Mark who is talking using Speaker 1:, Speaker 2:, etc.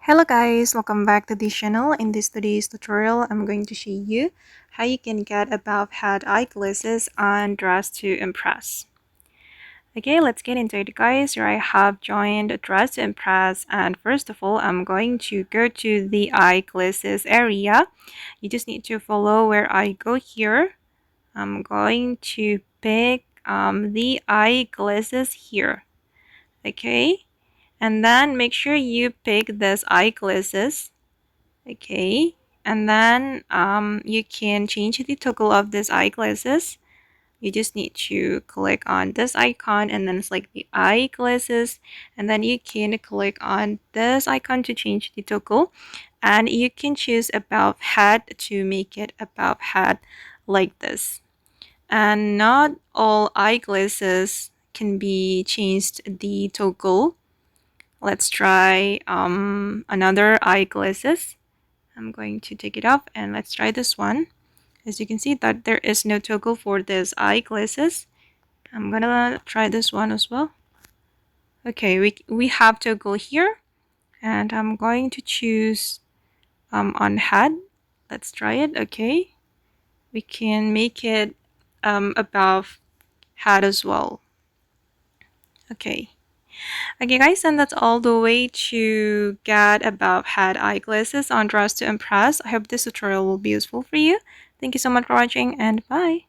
Speaker 1: Hello guys, welcome back to this channel. In this today's tutorial, I'm going to show you how you can get above head eyeglasses on Dress to Impress. Okay, let's get into it guys. Here I have joined Dress to Impress, and first of all, I'm going to go to the eyeglasses area. You just need to follow where I go here. I'm going to pick the eyeglasses here. Okay, and then make sure you pick this eyeglasses. Okay, and then you can change the toggle of this eyeglasses. You just need to click on this icon and then select the eyeglasses, and then you can click on this icon to change the toggle, and you can choose above head to make it above head like this. And not all eyeglasses can be changed the toggle. Let's try another eyeglasses. I'm going to take it off and let's try this one. As you can see that there is no toggle for this eyeglasses. I'm gonna try this one as well. Okay, we have toggle here, and I'm going to choose on head. Let's try it. Okay, we can make it above head as well. Okay. Okay guys, and that's all the way to get above head eyeglasses on Dress to Impress. I hope this tutorial will be useful for you. Thank you so much for watching, and bye.